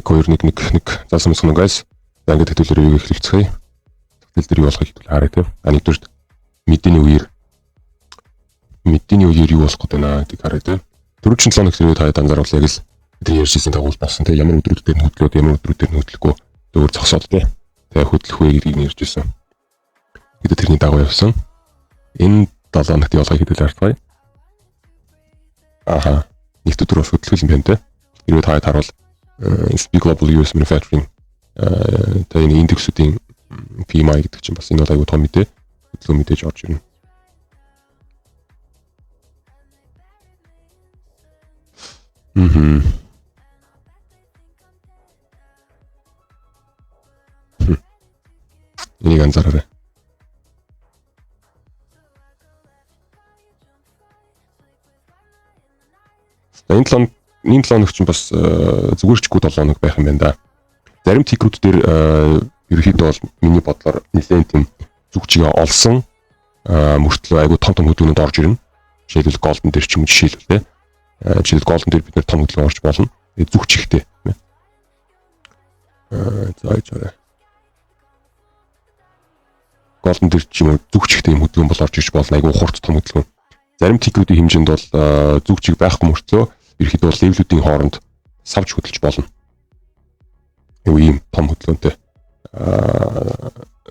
заасан мэсгэн guys. За ингээд хэдүүлэр юу эхлэлцгээе. Хэдүүл дээр юу болохыг хэдүүл харъя тийм. Нэгдүгээр мэдээний үеэр юу болох гээд байна гэдгийг харъя тийм. Түрүүчийн 7 хоног зэрэг та анзааруул яг л бидний ярьжсэн дагуулж басан тийм. Ямар өдрүүд дээр хөдлөөд ямар өдрүүд дээр хөдлөхгүй зөвөр зогсоод тийм. Тэгээ хөдлөх вэ гэдгийг ярьжсэн. Бид тэрний дагуу явсан. Энэ 7 хоногт явуулахыг хэдүүл харцгаая. Нэгд өдөр бас хөдлөх юм байна тийм. Хэрвээ та харуул SP Global US Manufacturing энэ индексүүдийн PMI гэдэг чинь бас энэ бол аюу том мэдээ. Хөдөлгөөн мэдээж орж ирнэ. Энийг анзаараарай. Энэ 7 хоног чинь бас зүгээрчгүй 7 хоног байх юм байна да. Зарим тикрүүд дээр ерөнхийдөө бол миний бодлоор нэлээд тийм зүг чигээ олсон мөртлөө айгу том хөдөлгөөнөд орж ирнэ. Жишээлбэл Golden дээр ч юм уу жишээлбэл те. Жишээлбэл Golden дээр бид нэр том хөдөлгөөн орж болно. Зүг чихтэй. За. Golden дээр ч юм уу зүг чихтэй юм хөдөлгөөн бол орж ирж болно. Айгу хурц том хөдөлгөөн. Зарим тикрүүдийн хэмжээнд бол зүг чиг байхгүй мөртлөө ерөнхийдөө левелүүдийн хооронд савж хөдөлж болно. Ийм том хөдөлгөөнтэй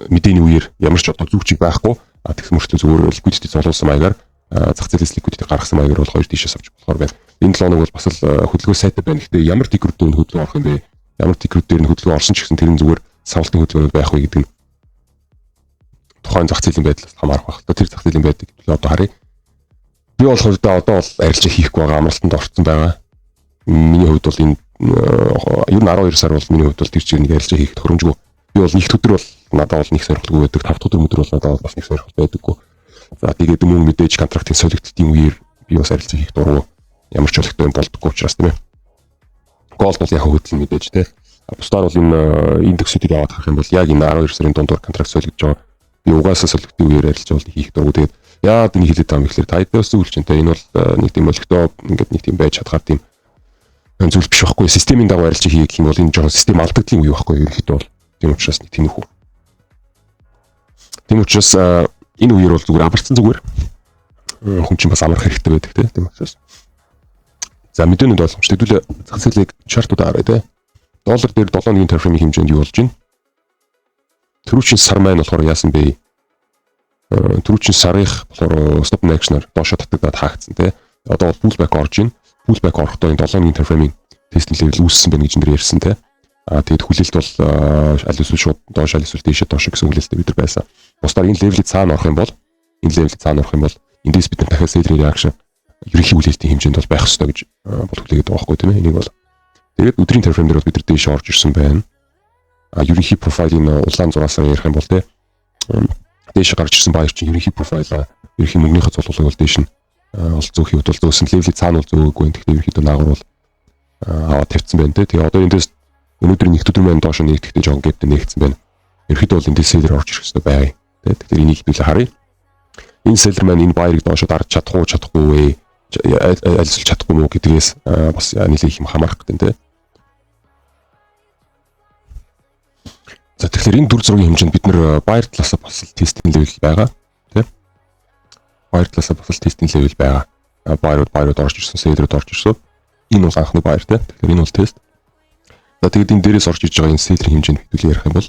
мэдээний үеэр ямар ч одоо зүг чиг байхгүй тэгсэн мөртөө зүгээр ликвидити золоосон маягаар зах зээлээс ликвидити гаргасан маягаар бол хоёр тийшээ савж болохоор байна. Энэ 7 хоног бол бас л хөдөлгөөн сайтай байна. Гэхдээ ямар тикрүүд дээр нь хөдөлгөөн орох юм бэ? Ямар тикрүүд дээр нь хөдөлгөөн орсон ч гэсэн тэр нь зүгээр савлтын хөдөлгөөнүүд байх вэ гэдэг нь тухайн зах зээлийн байдлаас хамаарах байх. Тэр зах зээлийн байдлыг одоо харъя. Би болохоор одоо бол арилжаа хийхгүй байгаа амралтанд орсон байгаа. Миний хувьд бол энэ ер нь 12 сар бол миний хувьд бол тэр чигээр нэг арилжаа хийхэд хөрөмжгүй. Би бол нэгд өдөр бол надад бол нэг сорилтгүй байдаг. 5 өдөр бол надад бас нэг сорилт байдаггүй. За тэгээд мөн мэдээж контрактын солигдтын үеэр би бас арилжаа хийх дургу ямар ч олигтой юм болдоггүй учраас тийм ээ. Голд бол яг хөдөл мэдээж тийм. Бусдаар бол энэ индексүүдийг аваад харах юм бол яг энэ 12 сарын дундуур контракт солигдож байгаа. Би угаасаа солигдтын үеэр арилжаа хийх дургу. Тэгээд яа энэ хэлээд байгаа юм гэхээр тайдаас зүйл чинь энэ бол нэг тийм олигтой ингээд нэг тийм байж чадхаар тийм зүйл биш байхгүй. Системийн дагуу арилжаа хийх юм бол энэ жоохон систем алдагдлын үе байхгүй ерөнхийдөө бол. Тийм учраас нэг тэнэхүү. Тийм учраас энэ үеэр бол зүгээр амарцсан зүгээр хүн чинь бас амрах хэрэгтэй байдаг тийм учраас. За мэдээнүүд ойлгомжтой. Хэдүүлээ зах зээлийг чартуудаар харъя тийм. Доллар дээр 7 өдрийн таймфреймийн хэмжээнд юу болж байна? Түрүүчийн сар маань болохоор яасан бэ? Түрүүчийн сарынх болохоор stop action-аар доошо татагдаад хаагдсан тийм. Одоо бол pullback орж байна. Pullback орохдоо энэ 7 өдрийн таймфреймийн тестинг левел үүссэн байна гэж нэр ярьсан тийм. Тэгээд хүлээлт бол аль эсвэл шууд доош аль эсвэл дээшээ доош гэсэн хүлээлттэй бид нар байсан. Бусдаар энэ левелийг цаана орох юм бол эндээс бид нар дахиад селлер реакшн ерөнхий хүлээлтийн хэмжээнд бол байх ёстой гэж бол хүлээгээд байгаа байхгүй тийм ээ. Энийг бол тэгээд өдрийн таймфрейм дээр бол бид нар дээшээ орж ирсэн байна. Ерөнхий профайлын улаан зугаасаар ярих юм бол тийм дээшээ гарч ирсэн баяр чинь ерөнхий профайл ерөнхий мөнгөнийхөө цулгыг бол дээш нь ол зөөхий хөдөл зөөсөн левелийг цаана бол зөөгөөгүй. Тэгэхээр ерөнхийдөө наагур бол аваад тавьсан байна тийм. Тэгээд одоо эндээс өнөөдөр нэгд өдөр маань доош нэгдэхдээ жоохон гэд нэгдсэн байна. Ерөнхийдөө бол энэ селлер орж ирэх хэрэгтэй байна. Тэгэхээр энийг хэдүүлээ харъя. Энэ селлер маань энэ баярыг доошо дарж чадахгүй альсвал чадахгүй мó гэдгээс бас нэлээд их юм хамаарах гэдэг тийм. За тэгэхээр энэ дүр зургийн хэмжээнд бид нэр баяр талаасаа бас тестинг левел байгаа тийм. Баяр талаасаа бас тестинг левел байгаа. Баярууд орж ирсэн, селлерүүд орж ирсэн. Энэ бол анхны баяр тийм. Тэгэхээр энэ бол тест. За тэгээд энэ дээрээс орж иж байгаа энэ селлер хэмжээнд хэдүүлээ ярих юм бол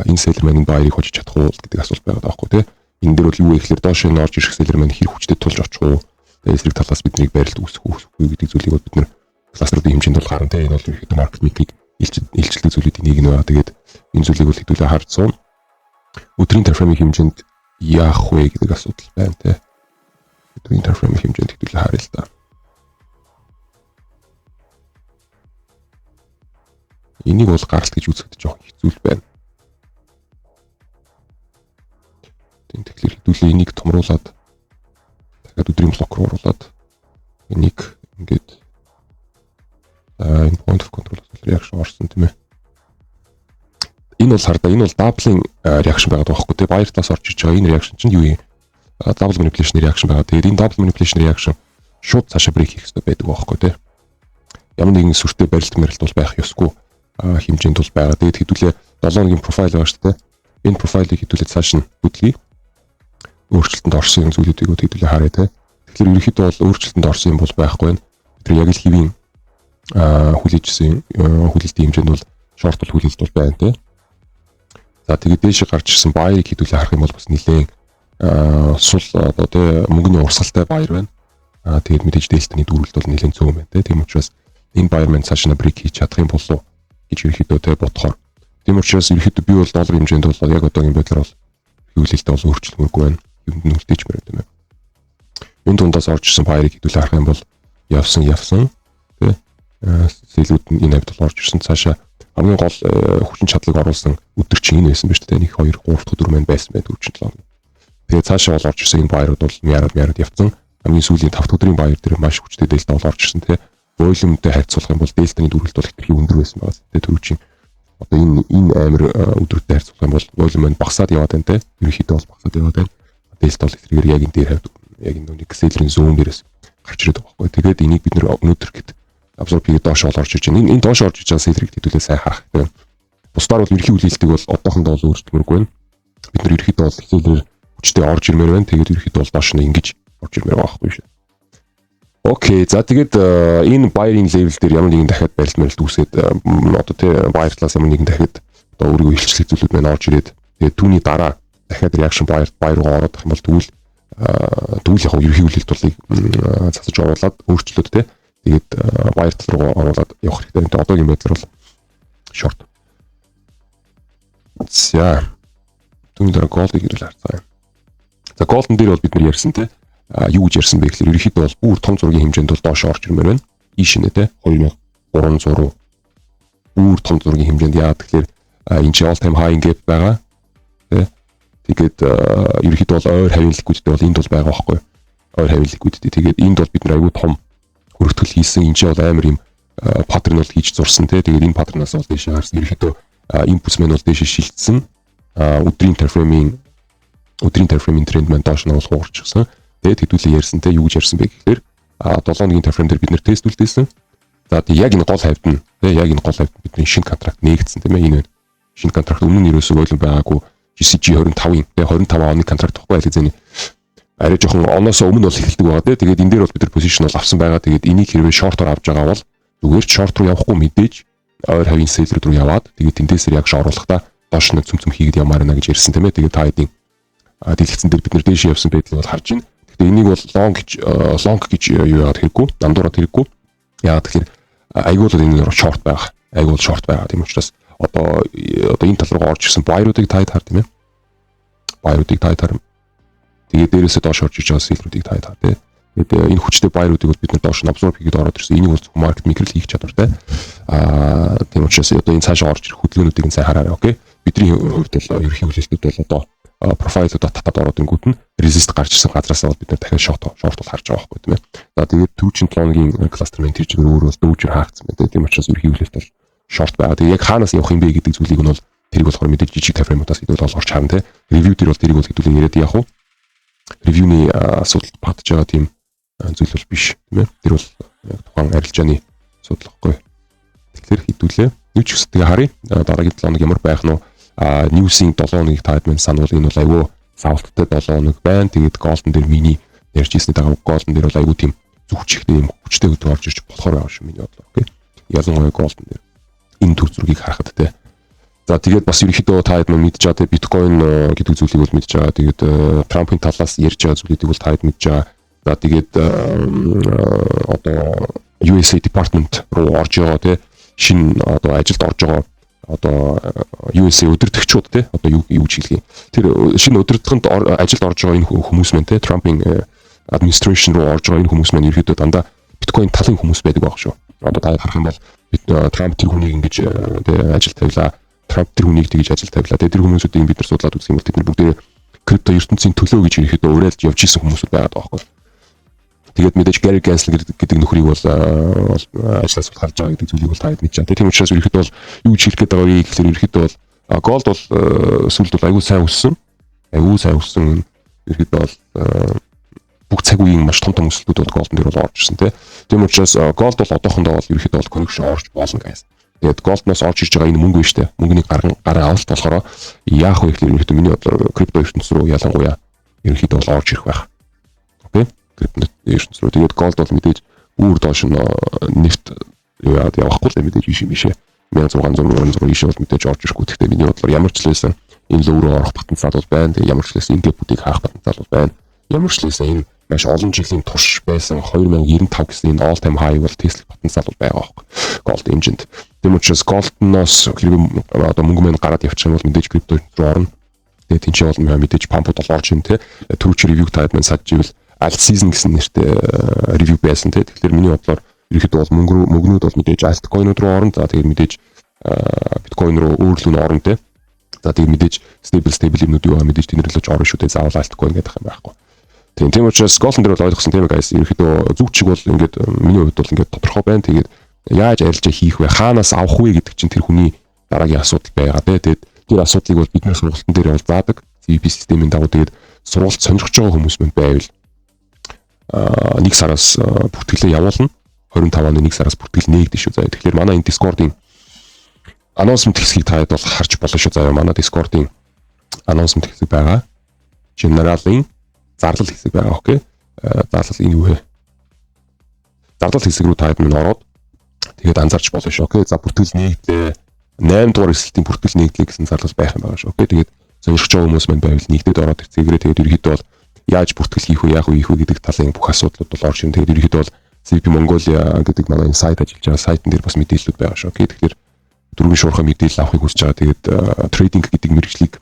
энэ селлер маань баярыг хожиж чадах уу гэдэг асуулт байгаа даахгүй тийм. Энэ дээр бол юу вэ гэхээр доош нь орж ирэх селлер маань хэр хүчтэй тулж очих уу? Тэгээд эсрэг талаас биднийг барилт үүсгэх үгүй гэдэг зүйлийг бид нэр кластеруудын хэмжээнд бол харна тийм. Энэ бол ерөнхийдөө маркет метрик илчилдэг зүйлүүдийн нэг нь байна. Тэгээд энэ зүйлийг бол хэдүүлээ харж суун. Өдрийн таймфреймийн хэмжээнд яах вэ гэдэг асуудал байна тийм. Өдрийн таймфреймийн хэмжээнд хэдүүлээ харъя л да. Энийг бол гаралт гэж үзэхэд жоохон хэцүү л байна. Тэгэхээр хэдүүлээ энийг томруулаад дахиад өдрийн блок руу оруулаад энийг ингээд энэ point of control reaction орсон тийм ээ. Энэ бол хардаа энэ бол doubling reaction байгаа байхгүй тийм. Баяр талаас орж иж байгаа энэ reaction чинь юу юм? Double manipulation reaction байгаа. Тэгээд энэ double manipulation reaction шууд цаашаа брейк хийх хэрэгтэй байдаг байхгүй тийм. Ямар нэгэн сүртэй барилт мэрэлт бол байх ёсгүй. хэмжээнд бол байгаа. Тэгээд хэдүүлээ 7 хоногийн профайл байгаа шүү дээ. Энэ профайлыг хэдүүлээ цааш нь хөдлөе. Өөрчлөлтөнд орсон зүйлүүдийг хэдүүлээ харъя те. Тэгэхээр ерөнхийдөө бол өөрчлөлтөнд орсон юм бол байхгүй байна. Тэр яг л хэвийн хүлээжсэн хүлээлтийн хэмжээнд бол шорт бол хүлээлт бол байна те. За тэгээд дээш гарч ирсэн баярыг хэдүүлээ харах юм бол бас нэлээд сул одоо те мөнгөний урсгалтай баяр байна. Тэгээд мэдээж дээлтний дөрвөлт бол нэлээд цөөн байна те. Тийм учраас энэ баяр маань цааш нь брейк хийж чадах юм болов гэж ерөнхийдөө те бодохоор. Тийм учраас ерөнхийдөө би бол доллар хэмжээнд бол яг одоогийн байдлаар бол хүлээлттэй бол өөрчлөлтмөргүй байна. Юунд нь үлдээж мөрөд юм байна. Энэ дундаас орж ирсэн баярыг хэдүүлээ харах юм бол явсан тий. Сэлүүд нь энэ хавьд орж ирсэн цаашаа хамгийн гол хүчин чадлыг оруулсан өдөр чинь энэ байсан ба шүү дээ. 1 2 3 дахь өдөр маань байсан байх 4 7. Тэгээ цаашаа бол орж ирсэн энэ баярууд бол мяарад явцсан. Хамгийн сүүлийн 5 дахь өдрийн баяр дээр маш хүчтэй дээлтэ бол орж ирсэн тий. Бойломтой харьцуулах юм бол дээлтаны дөрвөлт бол хэтэрхий өндөр байсан байгаа. Тэгээ төрүүчийн одоо энэ амир өдрөдтэй харьцуулах юм бол бойлом маань багасаад яваад байна тий. Ерөнхийдөө бол багасаад яваад байна. Дээлт бол хэтэрхий яг энэ дээр хавьд яг энэ Excel-ийн зүүн дээрээс гарч ирээд байгаа байхгүй. Тэгээд энийг бид нэр өнөөдөр гэд абсорб хийгээд доош орж иж байна. Энэ доош орж иж байгаа сэлрийг хэдүүлээ сайн харах тийм. Бусдаар бол ерхий хүлээлтийг бол одоохондоо бол өөрчлөмөргүй байна. Бид нар ерхийдээ бол хэлээр хүчтэй орж ирмээр байна. Тэгээд ерхийдээ бол доош нь ингэж орж ирмээр байгаа байхгүй шүү. Окей. За тэгээд энэ buying level дээр ямар нэгэн дахиад барилт үүсгээд одоо тийм баярлалаас ямар нэгэн дахиад одоо өөрийгөө илчлэх зүйлүүд маань орж ирээд тэгээд түүний дараа дахиад reaction buyer руу ороод их юм бол тэгвэл яг ерхий хүлээлт болыг засаж оруулаад өөрчлөлт тий. Тэгээд buyer тал руу оруулаад явах хэрэгтэй. Тэгээд одоогийн байдлаар бол short. За түүний дараа gold-ыг ирэл харцгаа. За gold-ын дээр бол бид нар ярьсан тий. Юу гэж ярьсан бэ гэхээр ерөнхийдөө бол бүр том зургийн хэмжээнд бол доош орж ирмээр байна. Ийшнэ тий 2300 бүр том зургийн хэмжээнд яагаад тэгэхээр энэ ч all time high gap байгаа тий. Тэгээд ерөнхийдөө бол ойр хавийн ликвидтэй бол энд бол байгаа байхгүй. Ойр хавийн ликвидтэй. Тэгээд энд бол бид нар аюу том хөргөтгөл хийсэн. Энд ч бол амар юм паттерн бол хийж зурсан тий. Тэгээд энэ паттернаас бол дэше харсан ерөнхийдөө импульс маань бол дэше шилжсэн. Өдрийн таймфреймийн тренд маань доош нь бол хуурчихсан. Тэгээд хэдүүлээ ярьсан те юу гэж ярьсан бэ гэхээр 7 хоногийн таймфрейм дээр бид нэр тест үлдээсэн. За яг энэ гол хавьд нь те яг энэ гол хавьд бидний шинэ контракт нээгдсэн тийм ээ энэ байна. Шинэ контракт өмнө нь ерөөсөө ойлон байгаагүй GCG 25-ын те 25 оны контракт тоггүй айлгзэний арай жоохон оноос өмнө бол эхэлдэг байгаа те. Тэгээд энэ дээр бол бид нар позишн бол авсан байгаа. Тэгээд энийг хэрвээ шортоор авч байгаа бол зүгээр ч шорт руу явахгүй мэдээж ойр хавийн селлер руу яваад тэгээд тэндээсээр яг шооруулахдаа доош нь цөм хийгээд явмаар байна гэж ярьсан тийм ээ. Тэгээд та хэдийн дэлгэцэн дээр бид нар дээш явсан байдлыг бол харж байна. Энийг бол long гэж юу яагаад хэрэггүй, нандуураад хэрэггүй. Яагаад тэгэхээр айгуул энэ short байгаа. Айгуул short байгаа. Тийм учраас одоо энэ тал руу орж ирсэн buyer-уудыг таад хар тийм ээ. Buyer-уудыг таад хар. Тэгээд дээрээсээ доош орж иж байгаа sell-руудыг таад хар тийм. Тэгээд энэ хүчтэй buyer-уудыг бол бид нар доош absorb хийгээд ороод ирсэн. Энийг бол market maker л хийх чадвартай. Тийм учраас одоо энэ цаашаа орж ирэх хөдөлгөөнүүдийг сайн хараарай. Окей. Бидний хувьд бол ерхий хүлээлтүүд бол одоо профайлуудаа татаад ороод ингүүт нь resist гарч ирсэн газраас бол бид нэр дахиад short бол харж байгаа байхгүй тийм ээ. За тэгээд 47 хоногийн cluster main тэр чигээр өөр бол дүүжээр хаагдсан байна тийм учраас ерхий хүлээлт бол short байгаа. Тэгээд яг хаанаас явах юм бэ гэдэг зүйлийг нь бол тэрийг болохоор мэдээж жижиг таймфреймуудаас хэдүүл олж харна тийм. Review дээр бол тэрийг бол хэдүүл яриад явах уу. Review-ний асуудал батж байгаа тийм зүйл бол биш тийм ээ. Тэр бол тухайн арилжааны асуудал байхгүй. Тэгэхээр хэдүүлээ. Юу ч гэсэн тэгээ харъя. Дараагийн 7 хоног ямар байх нь News-ийн 7 хоногийг таад маань сануул энэ бол айгүй савлттай 7 хоног байна. Тэгээд Golden дээр миний ярьжсэний дагав Golden дээр бол айгүй тийм зүгчтэй юм хүчтэй өдөр орж ирж болохоор байгаа шүү миний бодлоо. Окей. Ялангуяа Golden дээр энэ төр зургийг харахад те. За тэгээд бас ерөнхийдөө таад маань мэдж байгаа те биткойн гэдэг зүйлийг бол мэдж байгаа. Тэгээд Трампын талаас ярьж байгаа зүйлүүдийг бол таад мэдж байгаа. За тэгээд одоо USA Department руу орж байгаа те шинэ одоо ажилд орж байгаа одоо USA өдөртөгчүүд те одоо юу гэж хэлье. Тэр шинэ өдөртгөнд ажилд орж байгаа энэ хүмүүс маань те Трампын administration руу орж байгаа энэ хүмүүс маань ерөөдөө дандаа биткойн талын хүмүүс байдаг байх шүү. Одоо та харах юм бол Трамп тэр хүнийг ингэж те ажил тавилаа. Трамп тэр хүнийг тэгж ажил тавилаа. Тэр хүмүүсүүдийг бид нар судлаад үзэх юм бол тэд нар бүгдээ крипто ертөнцийн төлөө гэж ерөөдөө уриалж явж исэн хүмүүсүүд байгаа байхгүй. Тэгээд мэдээж Gary Gensler гэдэг нөхрийг бол ажлаас харж байгаа гэдэг зүйлийг бол таад мэдж байгаа. Тийм учраас ерөөхдөө бол юу гэж хэлэх гээд байгаа вэ гэхээр ерөөхдөө бол Gold бол сүүлд бол аягүй сайн өссөн. Аягүй сайн өссөн. Ерөөхдөө бол бүх цаг үеийн маш том өсөлтүүд бол Gold дээр бол орж ирсэн тийм. Тийм учраас Gold бол одоохондоо бол ерөөхдөө бол connection орж болно guys. Тэгээд Gold-ноос орж ирж байгаа энэ мөнгө биш үү? Мөнгөний гараа авалт болохоор яах вэ гэхээр ерөнхийдөө миний бодлоор крипто ертөнц рүү ялангуяа ерөнхийдөө бол орж ирэх байх. Окей? Крипто ертөнц рүү. Тэгээд Gold бол мэдээж үүр доош нь нефт явахгүй л мэдээж биш юм бишээ. 1600 ийш бол мэдээж орж ирэхгүй. Гэхдээ миний бодлоор ямар ч лээсэн энэ л өөрөө орох потенциал бол байна. Тэгээд ямар ч лээсэн энэ гэпүүдийг хаах потенциал бол байна. Ямар ч лээсэн энэ маш олон жилийн турш байсан 2095 гэсэн энэ all time high бол Tesla потенциал бол байгаа байхгүй. Gold хэмжээнд. Тийм учраас Gold-ноос хэрэг одоо мөнгө мэн гараад явчих юм бол мэдээж крипто руу орно. Тэгээд тэнцээ бол мэдээж пампууд бол орж ийн те. Түрүүч ревю таад маань саживал alt season гэсэн нэртэй ревю байсан те. Тэгэхээр миний бодлоор ерөөхдөө бол мөнгнүүд бол мэдээж altcoin-ууд руу орно. За тэгээд мэдээж биткойн руу өөрлөн орно те. За тэгээд мэдээж stable юмнууд юу аа мэдээж тэнэрлэж орно шүү дээ. Заавал altcoin гэдэг юм байхгүй. Тийм учраас Gold дээр бол ойлгосон тийм guys ерөөхдөө зүг чиг бол ингээд миний хувьд бол ингээд тодорхой байна. Тэгээд яаж арилжаа хийх вэ? Хаанаас авах вэ гэдэг чинь тэр хүний дараагийн асуудал байгаа те. Тэгээд тэр асуудлыг бол бидний сургалтын дээр бол заадаг. CVP системийн дагуу тэгээд сургалт сонирхож байгаа хүмүүс манд байвал нэг сараас бүртгэлээ явуулна. 25 оны нэг сараас бүртгэл нээгдэж шүү. За тэгэхээр манай энэ Discord-ийн announcement хэсгийг таад бол харж болно шүү. За манай Discord-ийн announcement хэсэг байгаа. General-ийн зарлал хэсэг байгаа. Окей. Зарлал энэ юу вэ? Зарлал хэсэг рүү таад минь ороод тэгээд анзаарч болно шүү. Окей. За бүртгэл нэгдлээ. 8 дугаар эсэлтийн бүртгэл нэгдлээ гэсэн зарлал байх юм байгаа шүү. Окей. Тэгээд сонирхож байгаа хүмүүс мань байвал нэгдээд ороод ирцгээгээрээ тэгээд ерөөхдөө бол яаж бүртгэл хийх вэ, яах вэ гэдэг талын бүх асуудлууд бол орж ирнэ. Тэгээд ерөөхдөө бол CVP Mongolia гэдэг манай сайт ажиллаж байгаа сайтн дээр бас мэдээлэлүүд байгаа шүү. Окей. Тэгэхээр дөрвөн шуурхай мэдээлэл авахыг хүсэж байгаа. Тэгээд трейдинг гэдэг мэргэжлийг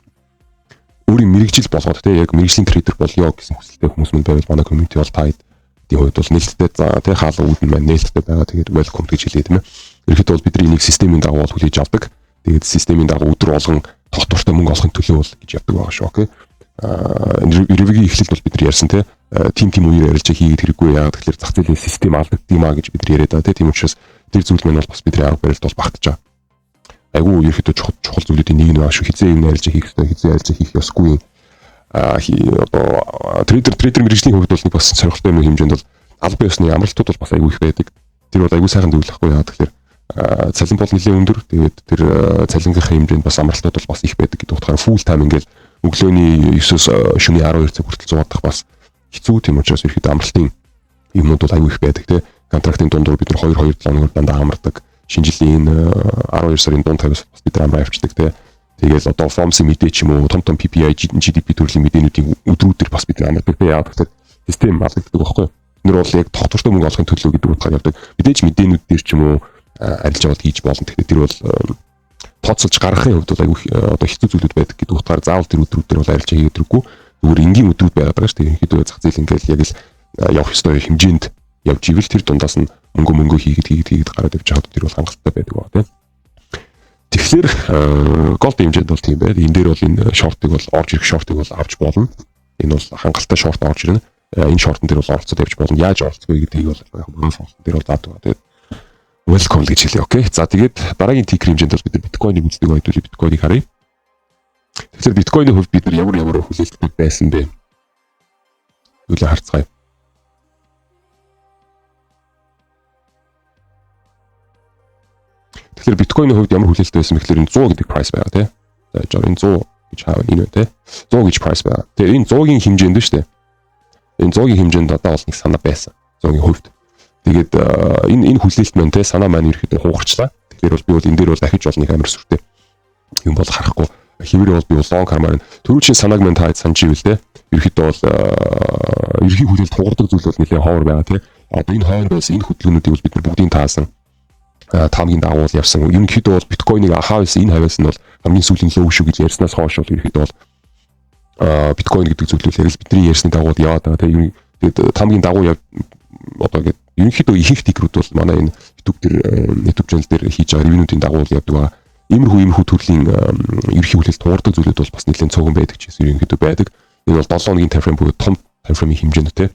өөрийн мэргэжил болгоод те яг мэргэжлийн трейдер болёо гэсэн хүсэлтэй хүмүүс мань байвал манай community бол таад тийм хувьд бол нээлттэй те хаалга үүдэн маань нээлттэй байгаа. Тэгээд welcome гэж хэлээ тийм ээ. Ерөнхийдөө бол бидний энийг системийн дагуу хүлээж авдаг. Тэгээд системийн дагуу өдөр болгон тогтвортой мөнгө олохын төлөө бол гэж явдаг байгаа шүү. Окей. Ревигийн эхлэлд бол бид нар ярьсан те тим үеэр ярилж хийгээд хэрэггүй яагаад тэгэхээр зах зээлийн систем алдагдсан гэж бид нар яриад байгаа те. Тийм учраас тэр зүйл маань бол бас бидний арга барилд бол багтаж байгаа. Айгуу ерөөхдөө чухал зүйлүүдийн нэг нь байгаа шүү. Хизээ юм ярилж хийх хэрэгтэй, хизээ ярилж хийх ёсгүй. Одоо трейдер мэргэжлийн хувьд бол нэг бас сонирхолтой юм хэмжээнд бол албан ёсны амралтууд бол бас айгуу их байдаг. Тэр бол айгуу сайхан зүйл ахгүй яа. Тэгэхээр цалин бол нэлээд өндөр. Тэгээд тэр цалингийнхаа хэмжээнд бас амралтууд бол бас их байдаг гэдэг утгаараа full time ингээл өглөөний 9-оос шөнийн 12 цаг хүртэл зугаадах бас хэцүү. Тийм учраас ерөөхдөө амралтын юмнууд бол айгуу их байдаг те. Контрактын дундуур бид нар 2-7 хоногор дандаа амардаг. Шинэ жилийн 12 сарын дунд тавьс бас бид амар авчдаг те. Тэгэл одоо FOMC мэдээ ч юм уу том PPI GDP төрлийн мэдээнүүдийн өдрүүдээр бас бид амар те. Яагаад гэвэл систем алдагддаг байхгүй юу? Бид нар бол яг тогтвортой мөнгө олохын төлөө гэдэг утгаар явдаг. Мэдээж мэдээнүүд дээр ч юм уу арилж аваад хийж болно. Тэгэхээр тэр бол тооцоолж гаргахын хувьд бол айгүй одоо хэцүү зүйлүүд байдаг гэдэг утгаар заавал тэр өдрүүдээр бол арилж хийгээд хэрэггүй. Зүгээр энгийн өдрүүд байгаад байгаа шүү дээ. Ерөнхийдөө зах зээл ингээл яг л явах ёстой хэмжээнд явж ивэл тэр дундаас нь мөнгө хийгээд гараад явж хаад тэр бол хангалттай байдаг ба тийм. Тэгэхээр Gold хэмжээнд бол тийм байна. Энэ дээр бол энэ шортыг бол орж ирэх шортыг бол авч болно. Энэ бол хангалттай шорт орж ирнэ. Энэ шортон дээр бол оролцоод явж болно. Яаж оролцох вэ гэдгийг бол манай шортон дээр бол заадаг. Тэгээд welcome гэж хэлье. Окей. За тэгээд дараагийн тикер хэмжээнд бол бид нар биткойныг үздэг байдгүй биткойныг харъя. Тэгэхээр биткойны хувьд бид нар ямар хүлээлттэй байсан бэ? Үлээ харцгаая. Тэгэхээр биткойны хувьд ямар хүлээлттэй байсан бэ гэхээр энэ 100 гэдэг price байгаа тийм. За жоо энэ 100 гэж хаав энэ үү тийм. 100 гэж price байгаа. Тэгээ энэ 100-ийн хэмжээнд шүү дээ. Энэ 100-ийн хэмжээнд одоо бол нэг санаа байсан. 100-ийн хувьд. Тэгээд энэ хүлээлт маань те санаа маань ерөөхдөө хугарчлаа. Тэгэхээр бол би бол энэ дээр бол дахиж бол нэг амар сүртэй юм бол харахгүй. Хэвээр бол би бол long хармаар төрүүчийн санааг маань таад санаж ивэл те ерөөхдөө бол ерхий хүлээлт хугардаг зүйл бол нэлээд ховор байгаа те. Одоо энэ хойно байсан энэ хөдөлгөөнүүдийг бол бид нар бүгдийг таасан. Таамгийн дагуу явсан. Ерөнхийдөө бол биткойныг ахаас энэ хавьяас нь бол хамгийн сүүлийн лоу шүү гэж ярьснаас хойш бол ерөнхийдөө бол биткойн гэдэг зүйл яг л бидний ярьсны дагуу яваад байгаа те. Тэгээд таамгийн дагуу одоо ингээд ерөнхийдөө ихэнх тикрүүд бол манай энэ YouTube channel дээр хийж байгаа ревюнуудын дагуу явдаг байгаа. Иймэрхүү төрлийн ерхий хүлээлт туурдаг зүйлүүд бол бас нэлээд цөөхөн байдаг ч гэсэн ерөнхийдөө байдаг. Энэ бол 7 өдрийн таймфрейм буюу том таймфреймийн хэмжээнд те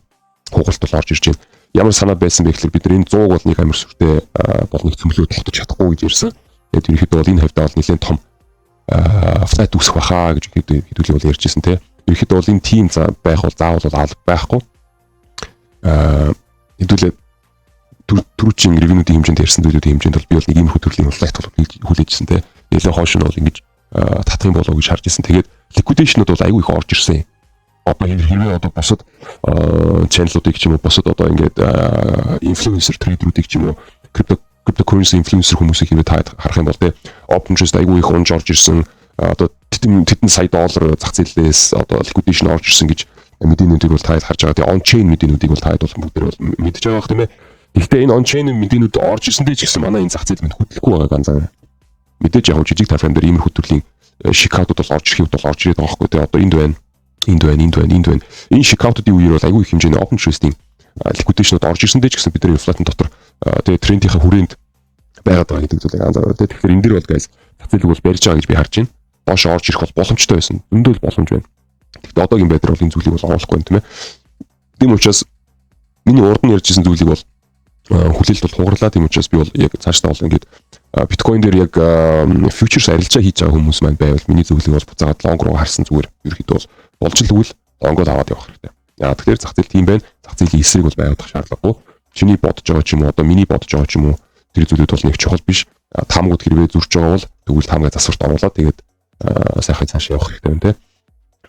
хугалт бол орж ирж байна. Ямар санаа байсан бэ гэхээр бид нар энэ 100 бол нэг амар сүртэй бол нэг цөмлөө тогтож чадахгүй гэж ярьсан. Тэгээд ерөнхийдөө бол энэ хавьдаа бол нэлээд том флайт үүсэх баха гэж хэдүүлээ бол ярьжсэн те. Ерөнхийдөө бол энэ тим байх бол заавал бол алба байхгүй. Хэдүүлээ түрүүчийн ревенюудын хэмжээнд ярьсан зүйлүүдийн хэмжээнд бол би бол нэг иймэрхүү төрлийн флайт хүлээжсэн те. Нэлээд хойш нь бол ингэж татах юм болоо гэж харж ирсэн. Тэгээд liquidation-ууд бол айгүй их орж ирсэн. Одоо хэрвээ одоо босод channel-уудыг ч юм уу босод одоо ингээд influencer трейдерүүдийг ч юм уу cryptocurrency influencer хүмүүсийг хэрвээ та харах юм бол те open interest айгүй их унж орж ирсэн. Одоо тэдэн сая доллар зах зээлээс одоо liquidation орж ирсэн гэж мэдээнүүдийг бол та харж байгаа. Тэгээ on-chain мэдээнүүдийг бол та бол бүгд мэдж байгаа хэрэг тийм ээ. Гэхдээ энэ on-chain мэдээнүүд орж ирсэндээ ч гэсэн манай энэ зах зээл мэд хөдлөхгүй байгаа ганцаа. Мэдээж яг жижиг тайфан дээр иймэрхүү төрлийн шикаутууд бол орж ирэхэд бол орж ирээд байгаа байхгүй тийм. Одоо энд байна. Энэ шикаутуудын үеэр бол айгүй их хэмжээний open interest-ийн liquidation-ууд орж ирсэндээ ч гэсэн бид нар inflation дотор тэгээ трендийнхаа хүрээнд байгаад байгаа гэдэг зүйлийг анзаараа. Тэгэхээр энэ дэр бол guys зах зээлийг бол барьж байгаа гэж би харж байна. Доош орж ирэх бол боломжтой байсан. Зөндөө боломж байна. Гэхдээ одоогийн байдлаар бол энэ зүйлийг бол оруулахгүй юм тийм ээ. Тийм учраас миний урд нь ярьжсэн зүйлийг бол хүлээлт бол хугарлаа. Тийм учраас би бол яг цаашдаа бол ингээд биткойн дээр яг futures арилжаа хийж байгаа хүмүүс маань байвал миний зөвлөгөө бол буцаагаад long руу харсан зүгээр. Ерөөхдөө бол болж л үйл long-д аваад явах хэрэгтэй. Яа тэгэхээр зах зээл тийм байна. Зах зээлийн эсрэг бол байгаад шаардлагагүй. Чиний бодож байгаа ч юм уу одоо миний бодож байгаа ч юм уу тэр зүйлүүд бол нэг чухал биш. Таамгууд хэрвээ зурж байгаа бол тэгвэл таамгаа засварт оруулаад тэгээд сайхан цаашаа явах хэрэгтэй байна тийм.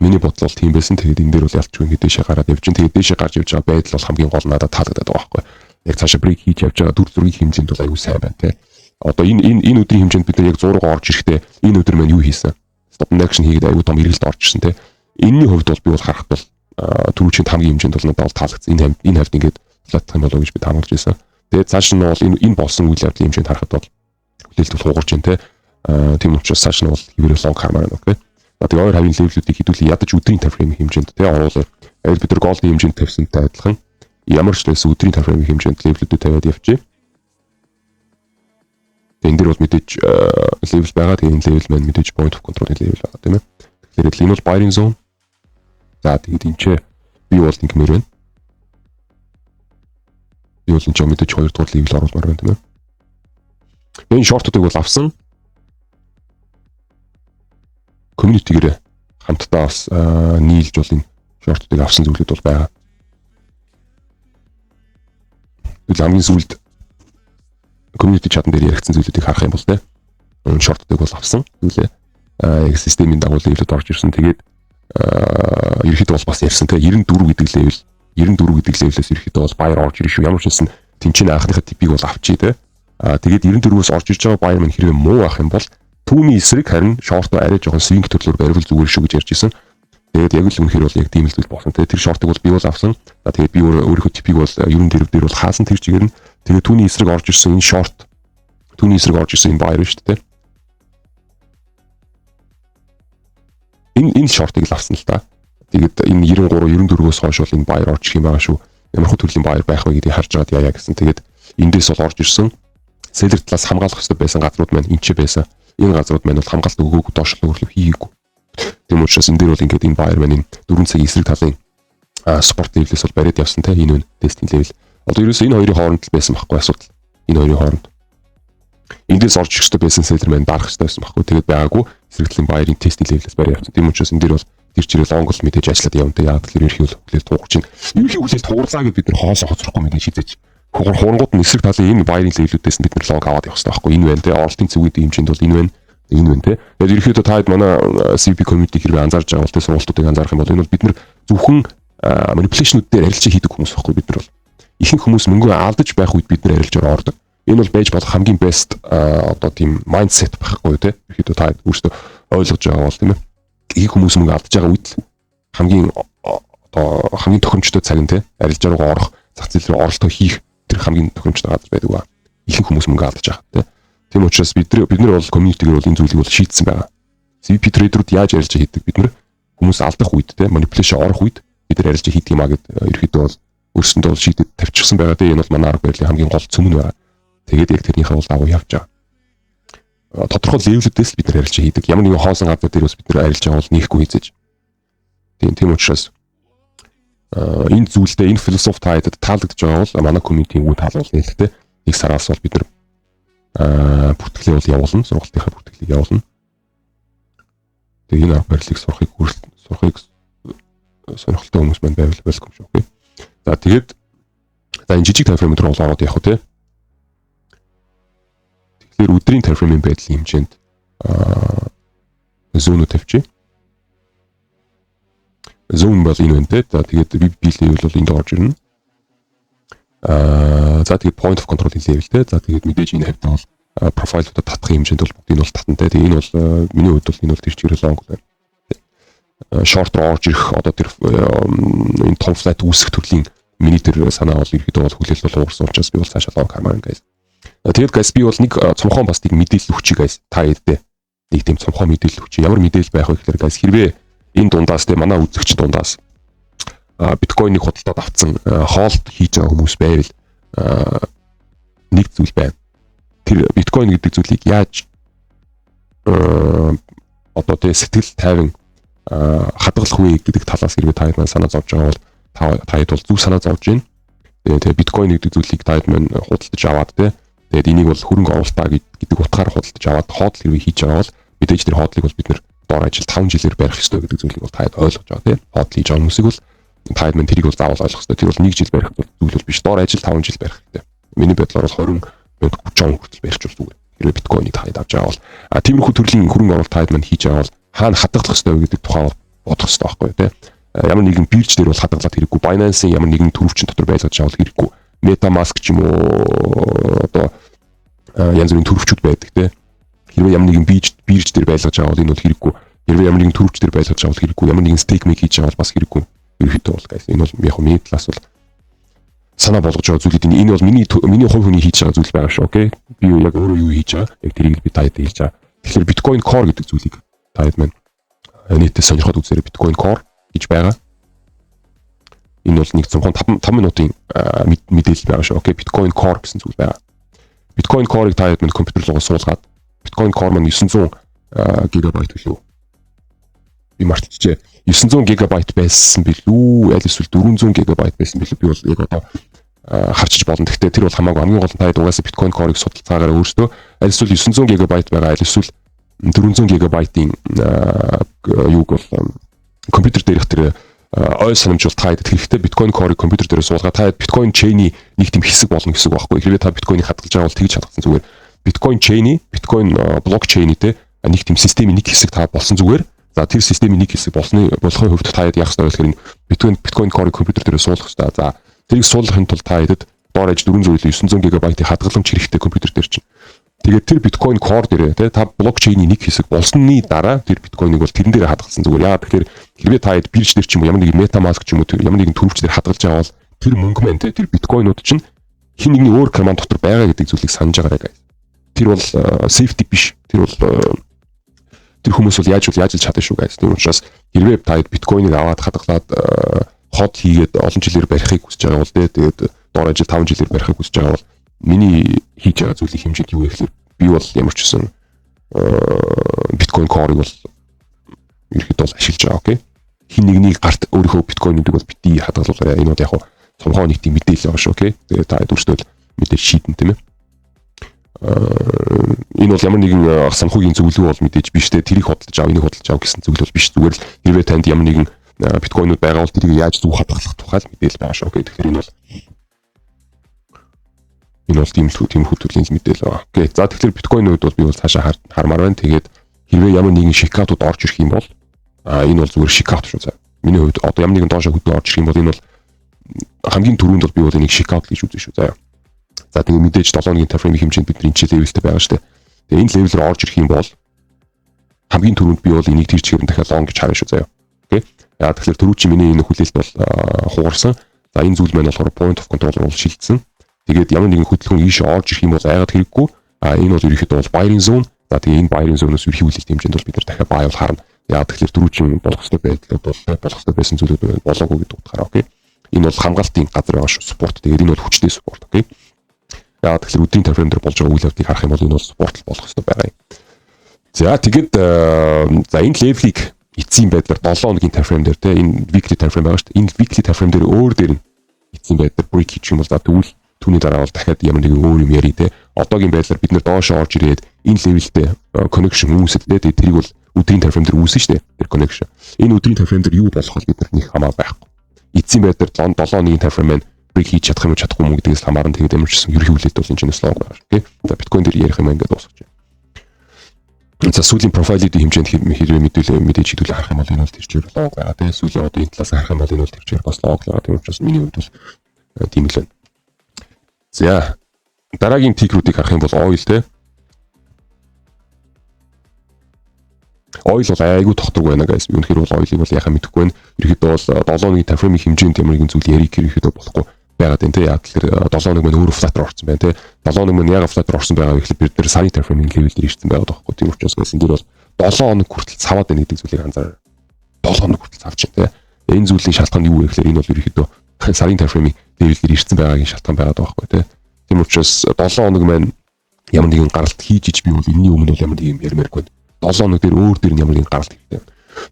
Миний бодол бол тийм байсан. Тэгээд энэ дээр бол ялчгүй ингэ дэшээ гараад явж гин. Тэгээд дэшээ гарч явж байгаа байдал бол хамгийн гол надад таалагдаад байгаа байхгүй. Яг цаашаа брейк хийж явж байгаа дүр зургийн хэмжээнд бол аюу сайн байна тийм. Одоо энэ өдрийн хэмжээнд бид нар яг 100 руу орж ирэхдээ энэ өдөр маань юу хийсэн? Stop action хийгээд аюу том эргэлт орж ирсэн тийм. Энэний хувьд бол би бол харахад бол түрүүчийн хамгийн хэмжээнд бол надад таалагдсан. Энэ хавьд ингээд флатах юм болов гэж би таамаглаж байсан. Тэгээд цааш нь бол энэ болсон үйл явдлын хэмжээнд харахад бол хүлээлт бол хугарч байна тийм учраас цааш нь бол хэвээрээ лонг хармаар байна окей. Тэгээд өөр хавийн левелүүдийг хэдүүлээ ядаж өдрийн таймфреймийн хэмжээнд тийм оруулаа. Авил бид нар голдын хэмжээнд тавьсантай адилхан ямар ч байсан өдрийн таймфреймийн хэмжээнд левелүүдийг тавиад явчих. Энэ дэр бол мэдээж левел байгаа. Тэгээд энэ левел маань мэдээж point of control-ийн левел байгаа тийм ээ. Тэгэхээр энэ бол buying zone. За тэгээд энэ ч би бол ингэмээр байна. Би бол энэ ч мэдээж 2 дугаар левел оруулмаар байна тийм ээ. Энэ шортуудыг бол авсан. Community-гээр хамтдаа бас нийлж бол энэ шортуудыг авсан зүйлүүд бол байгаа. Тэгэл хамгийн сүүлд community chat-н дээр яригдсан зүйлүүдийг харах юм бол тэ шортуудыг бол авсан. Зүйлээ системийн дагуу левелд орж ирсэн. Тэгээд ерөөхдөө бол бас ярьсан тэ 94 гэдэг левелээс ерөөхдөө бол buyer орж ирэх шүү. Ямар ч хэлсэн тэнцэн анхныхаа типийг бол авчий тэ. Тэгээд 94-өөс орж ирж байгаа buyer маань хэрвээ муу авах юм бол түүний эсрэг харин шортоо арай жоохон swing төрлөөр баривал зүгээр шүү гэж ярьж ирсэн. Тэгээд яг л үнэхээр бол яг тийм л зүйл болсон. Тэгээд тэр шортыг бол би бол авсан. Тэгээд би өөрийнхөө типийг бол ерөн дээр бол хаасан тэр чигээр нь. Тэгээд түүний эсрэг орж ирсэн энэ шорт түүний эсрэг орж ирсэн энэ buyer шүү дээ. Энэ шортыг л авсан л та. Тэгээд энэ 93 94-өөс хойш бол энэ buyer орж ирэх юм байгаа шүү. Ямар хөө төрлийн buyer байх вэ гэдгийг харж байгаад яа гэсэн. Тэгээд эндээс бол орж ирсэн. Seller талаас хамгаалах хэрэгтэй байсан газрууд маань энэ ч байсан. Энэ газрууд маань бол хамгаалт өгөөгүй доош өөрлөв хийгээгүй. Тийм учраас энэ дээр бол ингээд энэ buyer маань энэ 4 цагийн эсрэг талын спорт левелээс бол бариад явсан те энэ тестинг левел. Одоо ерөөсөө энэ хоёрын хооронд л байсан байхгүй асуудал. Энэ хоёрын хооронд. Эндээс орж ирэх хэрэгтэй байсан seller маань дарах хэрэгтэй байсан байхгүй. Тэгээд байгаагүй эсрэг талын buyer-ийн тестинг левелээс бариад явсан. Тийм учраас энэ дээр бол тэр чирээ лонгол мэдээж ажиллаад явна те. Яг тэр ерхий хүлээлт туурч чинь. Ерхий хүлээлт туурлаа гэж бид нар хоосоо хоцрохгүй мэдээж шийдэж. Хуургууд нь эсрэг талын энэ buyer-ийн левелүүдээс бид нар лонг аваад явах хэрэгтэй байхгүй. Энэ байна те. Оролтын цэвүүдийн хэмжээнд бол энэ байна. Энэ байна те. Тэгээд ерөөхдөө таад манай CP community хэрвээ анзаарж байгаа бол тэ сургалтуудыг анзаарах юм бол энэ бол бид нар зөвхөн manipulation-ууд дээр арилжаа хийдэг хүмүүс байхгүй бид нар бол. Ихэнх хүмүүс мөнгөө алдаж байх үед бид нар арилжаар ордог. Энэ бол байж болох хамгийн best одоо тийм mindset байхгүй те. Ерөөхдөө та өөрсдөө ойлгож байгаа бол тийм ээ. Их хүмүүс мөнгө алдаж байгаа үед хамгийн тохиромжтой цаг нь те. Арилжаар руу орох, зах зээл рүү оролтоо хийх тэр хамгийн тохиромжтой газар байдаг ба. Ихэнх хүмүүс мөнгө алдаж байгаа те. Тийм учраас бид нар бол community-гээр бол энэ зүйлийг бол шийдсэн байгаа. CP trader-ууд яаж арилжаа хийдэг бид нар хүмүүс алдах үед те manipulation орох үед бид нар арилжаа хийдэг юм а гэд ерөөхдөө бол өөрсөндөө бол шийдэд тавьчихсан байгаа те. Энэ бол манай арга барилын хамгийн гол цөм нь байгаа. Тэгээд яг тэрнийхээ бол дагуу явж байгаа. Тодорхой левелүүдээс бид нар арилжаа хийдэг. Ямар нэгэн хоосон газар дээр бас бид нар арилжаа бол нээхгүй хийжээж. Тийм учраас энэ зүйлдээ энэ философи таалагдж байгаа бол манай community-ийн үе таалал нээлттэй нэг сараас бол бид нар бүртгэлээ бол явуулна, сургалтынхаа бүртгэлийг явуулна. Тэгээ энэ арга барилыг сурахыг сонирхолтой хүмүүс маань байвал welcome шүү. За тэгээд энэ жижиг таймфрейм руу ороод явах уу те. тэгэхээр өдрийн time frame-ийн байдлын хэмжээнд зүүнүүд тавьчих. Зүүн бол энэ үнэтэй. За тэгээд BBB level бол энд орж ирнэ. За тэгээд point of control level те. За тэгээд мэдээж энэ хавьтаа бол профайлуудад татахын хэмжээнд бол бүгд энэ бол татантай. Тэгээд энэ бол миний хувьд бол энэ бол тэр чигээр long байна. Short орж ирэх одоо тэр энэ том flight үүсэх төрлийн миний тэр санаа бол ерөөдөө бол хүлээлт бол уурсан учраас би бол цаашаа long хармаар guys. Тэгээд guys би бол нэг цомхон бас нэг мэдээлэл өгчий guys та хэдэ. Нэг тийм цомхон мэдээлэл өгчий. Ямар мэдээлэл байх вэ гэхээр guys хэрвээ энэ дундаас те манай үзэгч дундаас биткойныг худалдаад авцсан хоолд хийж байгаа хүмүүс байвал нэг зүйл байна. Тэр биткойн гэдэг зүйлийг яаж одоо тэ сэтгэл тайван хадгалах вэ гэдэг талаас хэрвээ та хэд санаа зовж байгаа бол та хэд бол зөв санаа зовж байна. Тэгээ биткойн гэдэг зүйлийг та хэд мань худалдаж аваад те тэгээд энийг бол хөрөнгө оруулалтаа гэдэг утгаар худалдаж аваад хоол хэрвээ хийж байгаа бол мэдээж тэр хоодлыг бол бид нэр дор ажил 5 жилээр барих ёстой гэдэг зүйлийг бол та хэд ойлгож байгаа тийм. Хоол хийж байгаа хүмүүсийг бол та хэд мань тэрийг бол заавал ойлгох ёстой. Тэр бол 1 жил барих зүйл бол биш. Дор ажил 5 жил барих хэрэгтэй. Миний бодлоор бол 20 30 хүртэл барьж бол зүгээр. Хэрвээ биткойныг та хэд авч байгаа бол тиймэрхүү төрлийн хөрөнгө оруулалт та хэд мань хийж байгаа бол хаана хадгалах ёстой вэ гэдэг тухай бодох ёстой байхгүй тийм. Ямар нэгэн бирж дээр бол хадгалаад хэрэггүй. Binance-ийн ямар нэгэн төрөвчин дотор байлгаж авах хэрэггүй. MetaMask ч юм уу одоо янз бүрийн төрөвчүүд байдаг тийм. Хэрвээ ямар нэгэн бирж дээр байлгаж байгаа бол энэ бол хэрэггүй. Хэрвээ ямар нэгэн төрөвч дээр байлгаж байгаа бол хэрэггүй. Ямар нэгэн стейк мэг хийж байгаа бол бас хэрэггүй. Ерөнхийдөө бол guys энэ бол яг миний талаас бол санаа болгож байгаа зүйлүүд энэ бол миний хувь хүний хийж байгаа зүйл байгаа шүү. Окей. Би яг өөрөө юу хийж байгаа? Яг тэрийг би таад хэлж байгаа. Тэгэхээр Bitcoin Core гэдэг зүйлийг таад маань нийтдээ сонирхоод үзээрэй. Bitcoin Core гэж байгаа. Энэ бол нэг 5 минутын мэдээлэл байгаа шүү. Окей. Bitcoin Core гэсэн зүйл байгаа. Bitcoin Core-ыг таад маань компьютер руу суулгаад Bitcoin Core маань 900 гигабайт билүү. Би мартчихжээ. 900 гигабайт байсан билүү? Аль эсвэл 400 гигабайт байсан билүү? Би бол яг одоо харчиж болно. Гэхдээ тэр бол хамаагүй. Хамгийн гол нь та хэд угаасаа Bitcoin Core-ыг судалцаагаараа өөртөө аль эсвэл 900 гигабайт байгаа, аль эсвэл 400 гигабайтын юуг бол компьютер дээрх тэр ой санамжуулалт та хэд хэрэгтэй Bitcoin Core-ыг компьютер дээр суулгаад та Bitcoin chain-ий нэг тийм хэсэг болно гэсэн үг байхгүй. Хэрвээ та Bitcoin-ыг хадгалж байгаа бол тэгж хадгалсан зүгээр. Bitcoin chain-ий, Bitcoin blockchain-ий те нэг тийм системийн нэг хэсэг та болсон зүгээр. За тэр системийн нэг хэсэг болохын хувьд та яах ёстой вэ гэхээр Bitcoin Core-ыг компьютер дээр суулгах ёстой. За тэрийг суулгахын тулд та хэдэд доор аж 400 или 900 гигабайтын хадгаламж хэрэгтэй компьютер дээр чинь. Тэгээд тэр Bitcoin Core дээр те та блокчейний нэг хэсэг болсны дараа тэр Bitcoin-ыг бол тэрэн дээр хадгалсан зүгээр. Яагаад тэгэхээр хэрвээ та хэд бирж дээр ч юм уу ямар нэгэн MetaMask ч юм уу ямар нэгэн төрөвч дээр хадгалж байгаа бол тэр мөнгө маань те тэр Bitcoin-ууд чинь хин нэгний өөр карман дотор байгаа гэдэг зүйлийг санаж байгаарай guys. Тэр бол safety биш. Тэр бол тэр хүмүүс бол яаж чадна шүү guys. Тэр учраас хэрвээ та Bitcoin-ыг аваад хадгалаад хот хийгээд олон жилээр барихыг хүсэж байгаа бол тэгээд доор ажил 5 жилээр барихыг хүсэж байгаа бол миний хийж байгаа зүйлийн хэмжээнд юу вэ гэхээр би бол ямар ч гэсэн Bitcoin Core-ыг бол ерөөхдөө ашиглаж байгаа окей. Хин нэгний гарт өөрийнхөө Bitcoin-уудыг бол бити хадгалуулаарай. Энэ бол яг цомхоо нэг тийм мэдээлэл байгаа шүү окей. Тэгээд та өөрсдөө мэдээж шийдэн тийм ээ. Энэ бол ямар нэгэн санхүүгийн зөвлөгөө бол мэдээж биш те тэрийг худалдаж ав энийг худалдаж ав гэсэн зөвлөл бол биш зүгээр л хэрвээ танд ямар нэгэн биткойнууд байгаа бол тэрийг яаж зөв хадгалах тухай мэдээлэл байгаа шүү. Окей тэгэхээр энэ бол тийм хөтөлбөрийн мэдээлэл байгаа. Окей за тэгэхээр биткойнууд бол би бол цаашаа хармаар байна. Тэгээд хэрвээ ямар нэгэн шикаутууд орж ирэх юм бол энэ бол зүгээр шикаут шүү заа. Миний хувьд одоо ямар нэгэн доошо хөдөө орж ирэх юм бол энэ бол хамгийн түрүүнд бол би бол энийг шикаут гэж үзэн шүү заа. За тэгээ мэдээж 7 өдрийн time frame хэмжээнд бид энэ левелтэй байгаа шүү дээ. Тэгээ энэ левел рүү орж ирэх юм бол хамгийн түрүүнд би бол энийг тэр чигээр нь дахиад long гэж харна шүү заяа. Окей. Яа тэгэхээр түрүүчийн миний энэ хүлээлт бол хугарсан. За энэ зүйл маань болохоор point of control руу шилжсэн. Тэгээд ямар нэгэн хөдөлгөөн ийшээ орж ирэх юм бол айгаад хэрэггүй. Энэ бол ерөнхийдөө бол buying zone. За тэгээ энэ buying zone-оос ерхий хүлээлт хэмжээнд бол бид нар дахиад buy бол харна. Яа тэгэхээр түрүүчийн болох ёстой болох ёстой байсан зүйлүүд болоогүй гэдэг утгаараа окей. Энэ бол хамгаалтын газар байгаа шүү support. Тэгээд энэ бол хүчтэй support окей. Яа тэгэхээр өдрийн time frame дээр болж байгаа үйл явдлыг харах юм бол энэ бол спорт болох хэрэгтэй байгаа юм. За тэгээд за энэ левелийг эцсийн байдлаар 7 өдрийн time frame дээр те энэ weekly time frame байгаа шүү дээ. Энэ weekly time frame дээр өөр дээр нь эцсийн байдлаар break хийх юм бол за тэгвэл түүний дараа бол дахиад ямар нэгэн өөр юм яри те. Одоогийн байдлаар бид нэр доошоо орж ирээд энэ левелтэй connection үүсэлтэй тэгээд тэрийг бол өдрийн time frame дээр үүснэ шүү дээ. Тэр connection. Энэ өдрийн time frame дээр юу болох вэ бид нар нэг хамаа байхгүй. Эцсийн байдлаар 7 өдрийн time frame маань брейк хийж чадах юм уу чадахгүй юм гэдгээс хамаарна. Тэгээд ямар ч гэсэн ерөнхий хүлээлт бол энэ ч слог байгаа шүү. Окей. За биткойн дээр ярих юм ингээд дуусгаж байна. За сүүлийн профайлуудын хэмжээнд хэрвээ мэдээж хэдүүлээ харах юм бол энэ бол тэрчээр лог байгаа. Тэгээд сүүлийн одоо энэ талаас харах юм бол энэ бол тэрчээр бас лог байгаа. Тийм учраас миний хувьд бол тийм л байна. За дараагийн тикрүүдийг харах юм бол oil те. Oil бол айгүй тогтдог байна guys. Үнэхээр бол oil-ыг бол яхаа мэдэхгүй байна. Ерөнхийдөө бол 7 өдрийн time frame-ийн хэмжээнд ямар нэгэн зүйл ярих ерөнхийдөө болохгүй байгаад байна те. Яг тэгэхээр 7 өнөг мань өөрөө flat орсон байна те. 7 өнөг мань яг flat орсон байгаа гэхэл бид нэр сарын time frame-ийн level дээр ирсэн байгаа байхгүй. Тийм учраас guys энэ бол 7 өнөг хүртэл цаваад байна гэдэг зүйлийг анзаараа. 7 өнөг хүртэл цавч те. Энэ зүйлийн шалтгаан юу вэ гэхээр энэ бол ерөнхийдөө сарын time frame-ийн level дээр ирсэн байгаагийн шалтгаан байгаа байхгүй те. Тийм учраас 7 өнөг мань ямар нэгэн гаралт хийж иж би бол энэний өмнө бол ямар нэг юм ярмааргүй. 7 өнөг дээр өөр дээр ямар нэгэн гаралт хэрэгтэй.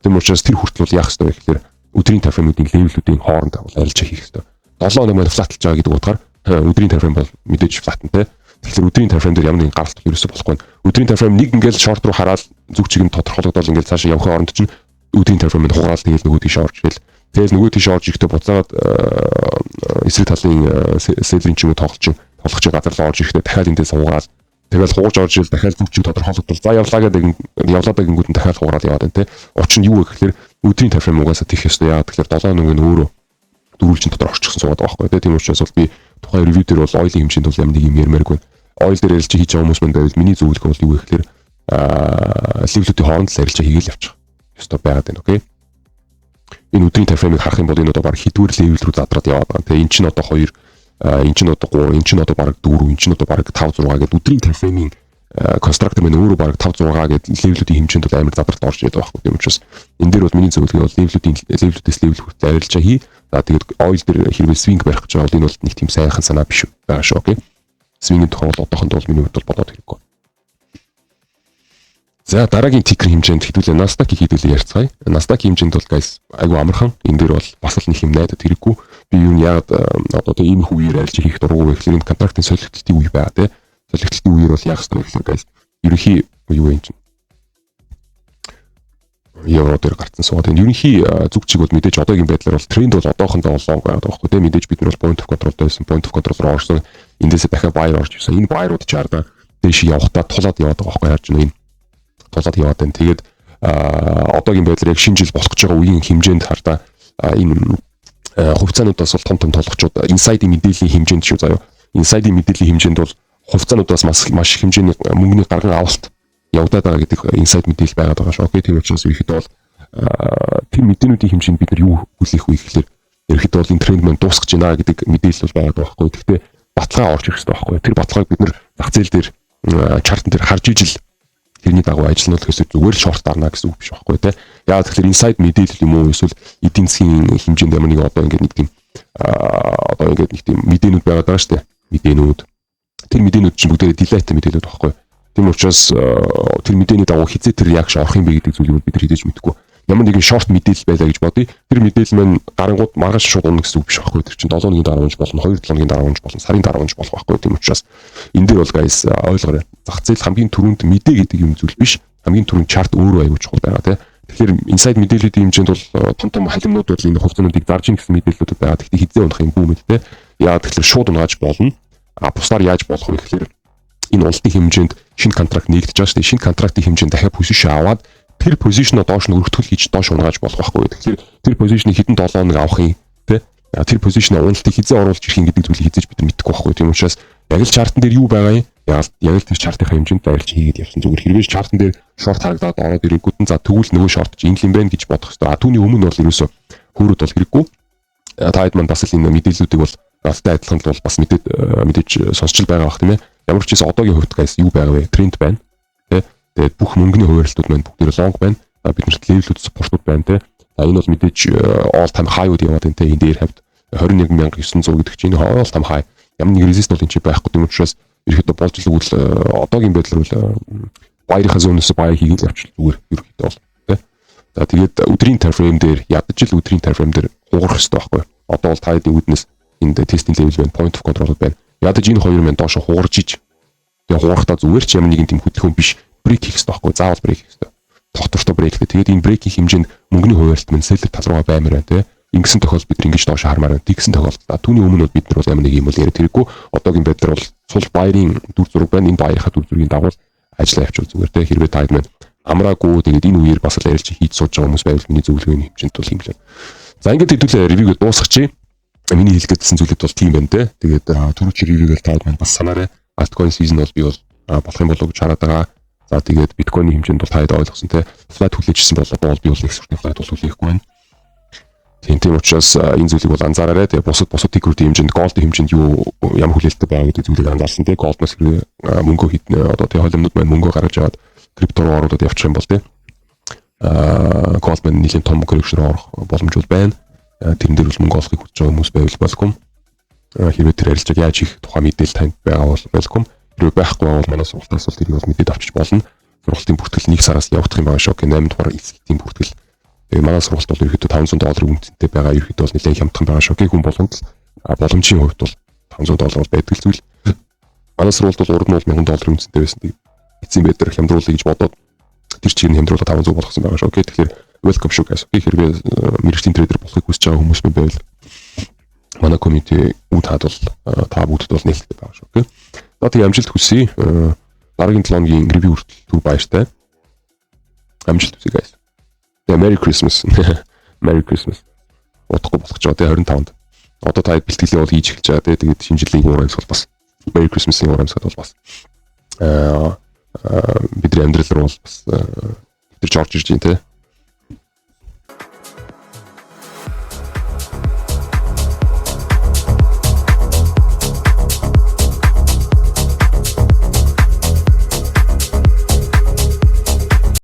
Тийм учраас тэр хүртэл бол яах ёстой вэ гэхээр өдрийн time frame-ийн level-үүдийн хооронд арилжаа хийх ёстой. 7 өнөг маань flat-лж байгаа гэдэг утгаар өдрийн time frame бол мэдээж flat-нтэй. Тэгэхээр өдрийн time frame дээр ямар нэгэн гаралт ерөөсө болохгүй. Өдрийн time frame нэг ингээл short руу хараад зүг чиг нь тодорхойлогдоод ингээл цаашаа явахын оронд чинь өдрийн time frame-д хугаал тэгэл нөгөө тийш орж ирэл. Тэгэл нөгөө тийш орж ирэхдээ буцаад эсрэг талын селлерийн ч юм уу тоглож газар руу орж ирэхдээ дахиад эндээс хугаал. Тэгэл хууж орж ирэл дахиад зүг чиг тодорхойлогдол. За явлаа гэдэг явлаа гингүүд нь дахиад хугаал яваад байна те. Учир нь юу вэ гэхээр өдрийн time frame угаасаа тийх ёстой. Яагаад тэгэхээр 7 өнөг нь өөрөө дөрвөлжин дотор орчихсон суугаад байгаа байхгүй тийм учраас бол би тухайн ревю дээр бол oil-ийн хэмжээнд бол ямар нэг юм ярмааргүй. Oil дээр ярилж хийж байгаа хүмүүс манд байвал миний зөвлөх бол юу вэ гэхээр level-үүдийн хооронд л ярилж хийгээл явчих. Ёстой байгаад байна окей. Энэ өдрийн time frame-ыг харах юм бол энэ одоо баг хэдвэр level рүү задраад яваад байгаа. Тэгээ эн чинь одоо 2 эн чинь одоо 3 эн чинь одоо баг 4 эн чинь одоо баг 5 6 гэдэг өдрийн time frame-ийн constructor мань өөрөө баг 5 6 гэдэг level-үүдийн хэмжээнд бол амар задралт орж ирээд байгаа байхгүй тийм учраас энэ дээр бол миний зөвлөгөө бол level-үүдээс level хүртэл арилжаа хий. За тэгээд oil дээр хэрвээ swing барих гэж байгаа бол энэ бол нэг тийм сайхан санаа биш байгаа шүү окей. Swing-ийн тухай бол одоохондоо бол миний хувьд бол бодоод хэрэггүй. За дараагийн тикер хэмжээнд хэдүүлээ Nasdaq-ийг хэдүүлээ ярьцгаая. Nasdaq-ийн хэмжээнд бол guys айгу амархан. Энэ дээр бол бас л нэг юм найдад хэрэггүй. Би юу яагаад одоо тийм ийм их үеэр арилж хийх дурггүй вэ гэхээр энэ контрактын солигдолтын үе байгаа те. Солигдолтын үеэр бол яах ёстой вэ гэхээр guys ерөнхий юу вэ чинь евро дээр гарцсан сууд. Энэ ерөнхий зүг чиг бол мэдээж одоогийн байдлаар бол тренд бол одоохондоо лонг байгаа байхгүй тийм мэдээж бид нар бол point of control байсан point of control руу орсон. Эндээсээ дахиад buy орж ирсэн. Энэ buy-рууд чарда дэш явахдаа тулаад яваад байгаа байхгүй яаж нэг тулаад яваад байна. Тэгээд одоогийн байдлаар яг шинэ жил болох гэж байгаа үеийн хэмжээнд хардаа энэ хувьцаануудаас бол том толгочууд inside-ийн мэдээллийн хэмжээнд шүү заяа. Inside-ийн мэдээллийн хэмжээнд бол хувьцаануудаас маш их хэмжээний мөнгөний гарган авалт явагдаад байгаа гэдэг inside мэдээлэл байгаад байгаа шүү. Окей тийм учраас ихэд бол тэр мэдээнүүдийн хэмжээнд бид нар юу хүлээх вэ гэхээр ерөөхдөө бол энэ тренд маань дуусгаж байна гэдэг мэдээлэл бол байгаад байгаа байхгүй. Гэхдээ баталгаа орж ирэх хэрэгтэй байхгүй. Тэр баталгааг бид нар зах зээл дээр чартн дээр харж ижил тэрний дагуу ажиллана л гэсэн зүгээр л шорт дарна гэсэн үг биш байхгүй тий. Яагаад тэгэхээр inside мэдээлэл юм уу эсвэл эдийн засгийн хэмжээнд ямар нэг одоо ингээд нэг тийм мэдээнүүд байгаад байгаа шүү дээ. Мэдээнүүд. Тэр мэдээнүүд чинь бүгдээ delete мэдээлэлүүд байхгүй. Тийм учраас тэр мэдээний дагуу хизээ тэр реакшн орох юм бэ гэдэг зүйлийг бид нар хідэж мэдэхгүй. Ямар нэгэн шорт мэдээлэл байлаа гэж бодъё. Тэр мэдээлэл маань гарангууд маргааш шууд унах гэсэн үг биш байхгүй. Тэр чинь 7 өдрийн дараа унж болно, 2 7 өдрийн дараа унж болно, сарын дараа унж болох байхгүй. Тийм учраас энэ дээр бол guys ойлгоорой. Зах зээл хамгийн түрүүнд мэдээ гэдэг юм зүйл биш. Хамгийн түрүүнд чарт өөрөө аягүй чухал байгаа тийм. Тэгэхээр inside мэдээллийн хэмжээнд бол том халимнууд бол энэ хувьцаануудыг зарж ийн гэсэн мэдээлэлүүд байгаа. Тэгэхдээ хизээ унах юм бүү мэд тийм. Яагаад тэгэхээр шууд унааж болно. Бусдаар яаж болох вэ гэхээр энэ улсын хэмжээнд шинэ контракт нэгдэж байгаа шүү дээ. Шинэ контрактын хэмжээнд дахиад позишн аваад тэр позишноо доош нь өргөтгөл хийж доош унгааж болох байхгүй. Тэгэхээр тэр позишнийг хэдэн 7 хоног авах юм тий. Тэр позишноо уналтыг хизээ оруулж ирэх юм гэдэг зүйлийг хизээж бид нар мэдэхгүй байхгүй. Тийм учраас яг л чартан дээр юу байгаа юм? Яг л тэр чартынхаа хэмжээнд байрлж хийгээд явсан. Зүгээр хэрвээ чартан дээр шорт харагдаад ороод ирэнгүүт нь за тэгвэл нөгөө шорт чинь энэ юм байна гэж бодох хэрэгтэй. Түүний өмнө бол ерөөсө хөөрөд бол хэрэггүй. Таад маань бас л энэ мэдээллүүдийг бол галтай адилхан бол бас мэдээж сонсч байгаа бах тийм ээ. Ямар ч гэсэн одоогийн хувьд guys юу байгаа вэ? Тренд байна. Тэ. Тэгээд бүх мөнгөний хуваарлтууд маань бүгд long байна. Биднэрт level-үүд supportууд байна тэ. Энэ бол мэдээж all time high-ууд яваад байна тэ. Энэ дээр хавьд 21900 гэдэг чинь all time high. Ямар нэг resist бол энэ чинь байхгүй юм учраас ерөөхдөө болж л үл одоогийн байдлаар бол баярынхаа зөөнөөс баяр хийгээл явчих зүгээр ерөөхдөө бол тэ. За тэгээд өдрийн time frame дээр ядаж л өдрийн time frame дээр хугарах хэрэгтэй байхгүй. Одоо бол таадын үднэс энд тестинг level байна, point of control байна. Ядаж энэ хоёр маань доош хугарж иж. Тэгээ хугарахтаа зүгээр ч ямар нэгэн тийм хөдөлгөөн биш. Брейк хийх хэрэгтэй байхгүй. Заавал брейк хийх хэрэгтэй. Тогтвортой брейктэй. Тэгээд энэ брейкийн хэмжээнд мөнгөний хуваарлт мань селлер тал руугаа баймаар байна тий. Ингэсэн тохиолдолд бид ингэж доош хармаар байна. Тэгсэн тохиолдолд түүний өмнө бол бид нар бол ямар нэг юм бол яриад хэрэггүй. Одоогийн байдлаар бол сул баярын дүр зураг байна. Энэ баярынхаа дүр зургийн дагуу ажиллаа явуул зүгээр те. Хэрвээ таад маань амраагүй тэгээд энэ үеэр бас л ярилж хийж сууж байгаа хүмүүс байвал миний зөвлөгөөний хэмжээнд бол юм л. За ингээд хэдүүлээ ревюг дуусгачих. Миний хэлгээдсэн зүйлүүд бол тийм байна те. Тэгээд түрүү чи ревюг л таад маань бас санаарай. Altcoin season бол би бол болох юм болов гэж хараад байгаа. За тэгээд биткойны хэмжээнд бол таад ойлгосон те. Flat хүлээжсэн болоо би бол нэг сүртэй flat бол хүлээхгүй байна. Тийм учраас энэ зүйлийг бол анзаараарай. Тэгээ бусад security хэмжээнд gold хэмжээнд юу ямар хүлээлттэй байгаа гэдэг зүйлийг анзаарсан те. Gold-наас мөнгө хитнэ одоо тэгээ холимнууд маань мөнгө гаргаж аваад крипто руу оруулаад явчих юм бол те. Gold маань нэлийн том correction орох боломж бол байна. Тэрэн дээр бол мөнгө олохыг хүсэж байгаа хүмүүс байвал болгүй. Хэрвээ тэр арилжааг яаж их тухайн мэдээлэл танд байгаа бол болгүй. Хэрвээ байхгүй бол манай сургалтаас бол тэрийг бол мэдээд авчиж болно. Сургалтын бүртгэл 1 сараас явагдах юм байгаа шүү. 8 дугаар эсэлтийн бүртгэл. Тэгээ манай сургалт бол ерөөхдөө $500 үнэтэй байгаа. Ерөөхдөө бол нэлээд хямдхан байгаа шүү. Хүн болгонд боломжийн хувьд бол $500 байдаг зүйл. Манай сургалт бол урд нь бол $1000 үнэтэй байсан. Эцсийн байдлаар хямдруулъя гэж бодоод тэр чигээр хямдруулаад 500 болгосон байгаа шүү. Тэгэхээр welcome шүү guys. Хэрвээ мэрэгжлийн трейдер болохыг хүсэж байгаа хүмүүс байвал манай community үд хаад бол та бүдд бол нээлттэй байгаа шүү. Окей. За тийм амжилт хүсье. Дараагийн 7 өдрийн ревю хүртэл түр баяртай. Амжилт хүсье guys. Merry Christmas. Merry Christmas. Утгагүй болох ч одоо 25-нд. Одоо та бэлтгэлээ бол хийж эхэлж байгаа. Тэгээд шинэ жилийн урамс бол бас Merry Christmas-ийн урамсад бол бас бидний амьдрал руу бол бас тэр жорж ирж байна те.